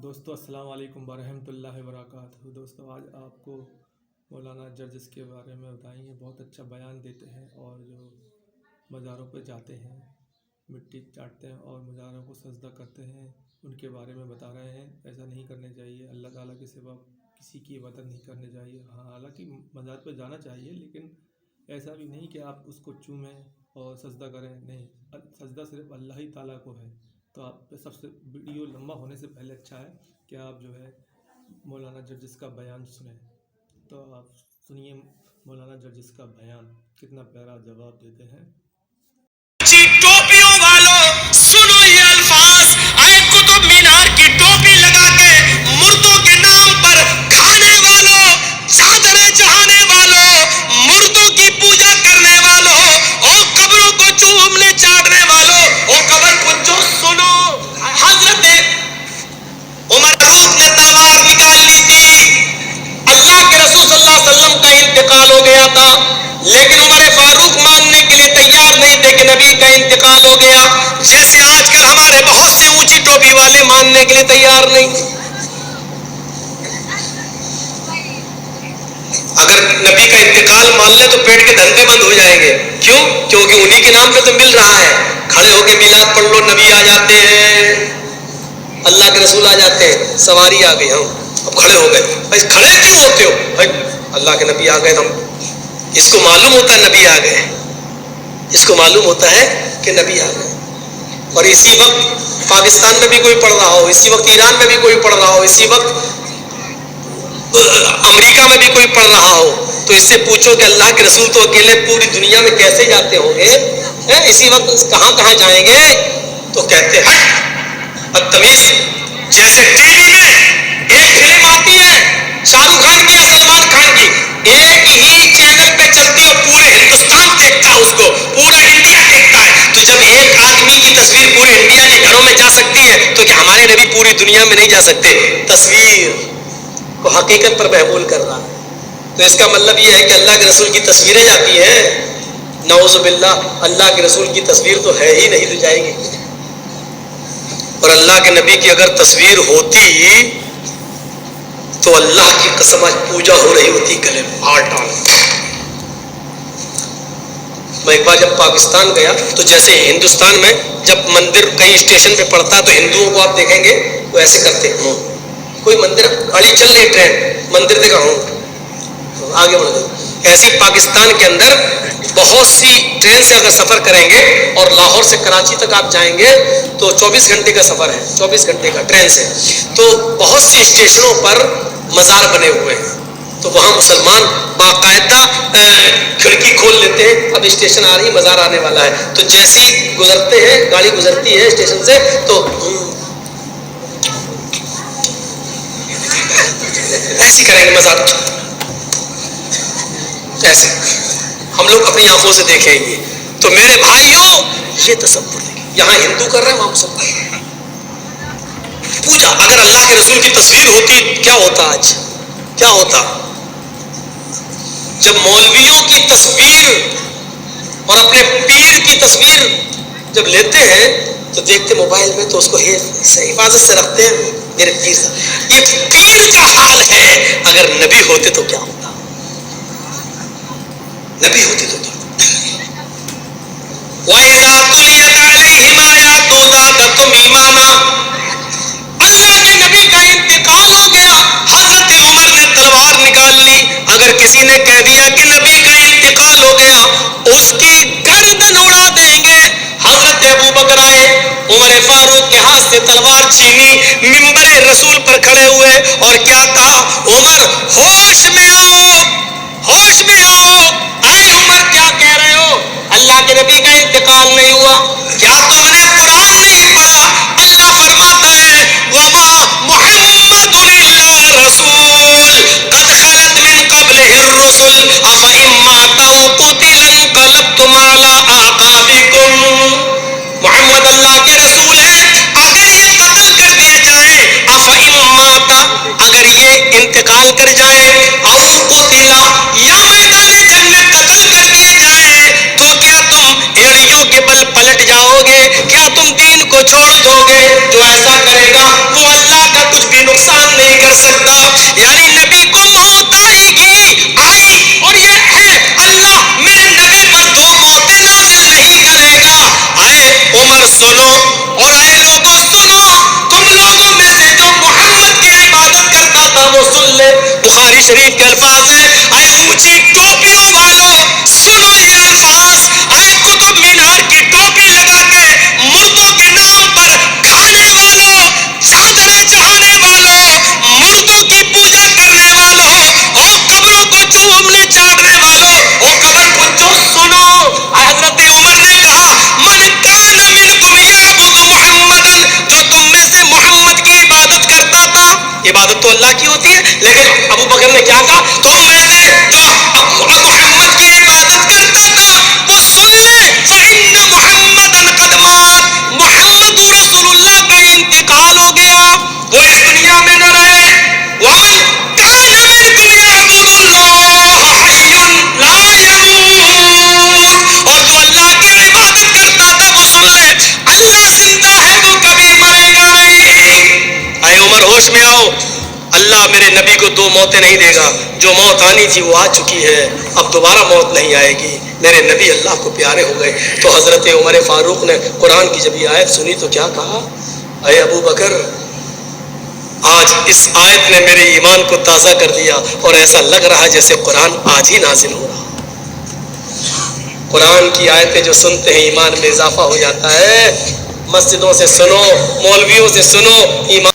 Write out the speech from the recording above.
دوستو السلام علیکم ورحمۃ اللہ وبرکاتہ۔ دوستو آج آپ کو مولانا جرجس کے بارے میں بتائیں گے۔ بہت اچھا بیان دیتے ہیں اور جو مزاروں پہ جاتے ہیں، مٹی چاٹتے ہیں اور مزاروں کو سجدہ کرتے ہیں، ان کے بارے میں بتا رہے ہیں۔ ایسا نہیں کرنا چاہیے، اللہ تعالیٰ کے سوا کسی کی عبادت نہیں کرنی چاہیے۔ ہاں، حالانکہ مزار پہ جانا چاہیے، لیکن ایسا بھی نہیں کہ آپ اس کو چومیں اور سجدہ کریں۔ نہیں، سجدہ صرف اللہ ہی تعالیٰ کو ہے۔ تو آپ سب سے ویڈیو لمبا ہونے سے پہلے اچھا ہے کہ آپ جو ہے مولانا جرجس کا بیان سنیں۔ تو آپ سنیے مولانا جرجس کا بیان، کتنا پیارا جواب دیتے ہیں۔ ٹوپیوں والوں سنو یہ الفاظ، اے قطب مینار کی ٹوپی لگا کے مردوں کے نام پر کھانے والوں، چادریں چڑھانے والوں، مردوں کی پوجا کرنے والوں اور قبروں کو چومنے چاٹنے والوں اور قبر پجو، سنو۔ حضرت عمر فاروق نے تلوار نکال لی تھی، اللہ کے رسول صلی اللہ علیہ وسلم کا انتقال ہو گیا تھا، لیکن عمر فاروق ماننے کے لیے تیار نہیں تھے کہ نبی کا انتقال ہو گیا، جیسے آج کل ہمارے بہت سے اونچی ٹوپی والے ماننے کے لیے تیار نہیں۔ اگر نبی کا انتقال مان لے تو پیٹ کے دھندے بند ہو جائیں گے۔ کیوں؟ کیونکہ انہی کے نام پہ تو مل رہا ہے۔ کھڑے ہو کے میلاد پڑھ لو، نبی آ جاتے ہیں، اللہ کے رسول آ جاتے ہیں، سواری آ گئی، ہم اب کھڑے ہو گئے۔ بھائی کھڑے کیوں ہوتے ہو؟ بھائی اللہ کے نبی آ گئے، ہم اس کو معلوم ہوتا ہے نبی آ گئے، اس کو معلوم ہوتا ہے کہ نبی آ گئے۔ اور اسی وقت پاکستان میں بھی کوئی پڑھ رہا ہو، اسی وقت ایران میں بھی کوئی پڑھ رہا ہو، اسی وقت امریکہ میں بھی کوئی پڑھ رہا ہو، تو اس سے پوچھو کہ اللہ کے رسول تو اکیلے پوری دنیا میں کیسے جاتے ہوں گے؟ اسی وقت کہاں کہاں جائیں گے؟ تو کہتے ہیں بدتمیز، جیسے ٹی وی میں ایک فلم آتی ہے شاہ رخ خان کی یا سلمان خان کی، ایک ہی چینل پہ چلتی ہے، پورے ہندوستان دیکھتا ہے، اس کو پورا انڈیا دیکھتا ہے۔ تو جب ایک آدمی کی تصویر پورے انڈیا کے گھروں میں جا سکتی ہے تو کہ ہمارے نبی پوری دنیا میں نہیں جا سکتے؟ تصویر کو حقیقت پر محمول کر رہا ہے۔ تو اس کا مطلب یہ ہے کہ اللہ کے رسول کی تصویریں جاتی ہیں؟ نعوذ باللہ، اللہ کے رسول کی تصویر تو ہے ہی نہیں، تو جائے گی۔ اور اللہ کے نبی کی اگر تصویر ہوتی تو اللہ کی قسم آج پوجا ہو رہی ہوتی گلے میں ہار ڈال۔ میں ایک بار جب پاکستان گیا تو جیسے ہندوستان میں جب مندر کہیں اسٹیشن پہ پڑتا تو ہندوؤں کو آپ دیکھیں گے تو ایسے کرتے ہیں، کوئی مندر گاڑی چل رہی، ٹرین مندر دیکھا ہوں آگے بڑھ گئی۔ ایسے پاکستان کے اندر بہت سی ٹرین سے اگر سفر کریں گے اور لاہور سے کراچی تک آپ جائیں گے تو 24 گھنٹے کا سفر ہے، 24 گھنٹے کا ٹرین سے۔ تو بہت سی اسٹیشنوں پر مزار بنے ہوئے ہیں، تو وہاں مسلمان باقاعدہ کھڑکی کھول لیتے ہیں، اب اسٹیشن آ رہی، مزار آنے والا ہے، تو جیسے ہی گزرتے ہیں، گاڑی گزرتی ہے اسٹیشن سے، تو ایسی کریں گے مزار، ایسے ہم لوگ اپنی آنکھوں سے دیکھیں گے۔ تو میرے بھائیوں یہ تصور دیکھیں، یہاں ہندو کر رہے ہیں، وہاں مسلمان کر رہے ہیں پوجا۔ اگر اللہ کے رسول کی تصویر ہوتی کیا ہوتا؟ آج کیا ہوتا؟ جب مولویوں کی تصویر اور اپنے پیر کی تصویر جب لیتے ہیں تو دیکھتے موبائل میں، تو اس کو حفاظت سے رکھتے ہیں، میرے پیر صاحب۔ یہ پیر کا حال ہے، اگر نبی ہوتے تو کیا ہوتا؟ نبی ہوتے تو کیا؟ وَإِذَا تُلِيَتْ عَلَيْهِمْ آيَاتُنَا زَادَتْهُمْ ایمانا۔ اللہ کے نبی کا انتقال ہو گیا، حضرت عمر نے تلوار نکال لی۔ اگر کسی نے کہہ دیا کہ نبی کا انتقال ہو گیا، اس کی گردن اڑا دیں گے۔ حضرت ابو بکر آئے، عمر فاروق کے ہاتھ سے تلوار چھینی، منبر رسول پر کھڑے ہوئے اور کیا کہا؟ عمر ہوش میں آؤ، ہوش میں آؤ۔ اے عمر کیا کہہ رہے ہو؟ اللہ کے نبی کا انتقال نہیں ہوا؟ کیا تم نے قرآن نہیں پڑھا؟ اللہ فرماتا ہے وَمَا مُحَمَّدٌ إِلَّا رَسُولٌ قَدْ خَلَتْ مِن قَبْلِهِ الرُّسُلُ أَفَإِن مَّاتَ أَوْ قُتِلَ انقلبتم عَلَىٰ أَعْقَابِكُمْ۔ محمد اللہ کے رسول ہیں، اگر یہ قتل کر دیے جائیں، أَفَإِن مَّاتَ، اگر یہ انتقال کر شریف کے الفاظ ہیں، اے اونچی ٹوپیوں والو سنو یہ الفاظ، اے قطب مینار کی ٹوپی لگا کے مردوں کے نام پر کھانے والوں، چادریں چڑھانے والوں، مردوں کی پوجا کرنے والوں، او قبروں کو چومنے چاٹنے والوں، او قبر پوجو سنو، حضرت عمر نے کہا من کان منکم یعبد محمدن، جو تم میں سے محمد کی عبادت کرتا تھا، عبادت تو اللہ کی ہوتی ہے، لیکن ابو بکر نے کیا کہا، تم میں سے جو محمد کی عبادت کرتا تھا وہ سن لے فإن محمدن قد مات، محمد رسول اللہ کا انتقال ہو گیا، وہ اس دنیا میں نہ رہے، ومن کان منکم یعبد اللہ حی لا یموت، اور جو اللہ کی عبادت کرتا تھا وہ سن لے اللہ زندہ ہے، وہ کبھی مرے گا نہیں۔ اے عمر ہوش میں آؤ، اللہ میرے نبی کو دو موتیں نہیں دے گا، جو موت آنی تھی وہ آ چکی ہے، اب دوبارہ موت نہیں آئے گی، میرے نبی اللہ کو پیارے ہو گئے۔ تو حضرت عمر فاروق نے قرآن کی جب یہ آیت سنی تو کیا کہا، اے ابو بکر آج اس آیت نے میرے ایمان کو تازہ کر دیا، اور ایسا لگ رہا جیسے قرآن آج ہی نازل ہو رہا۔ قرآن کی آیتیں جو سنتے ہیں ایمان میں اضافہ ہو جاتا ہے، مسجدوں سے سنو، مولویوں سے سنو، ایمان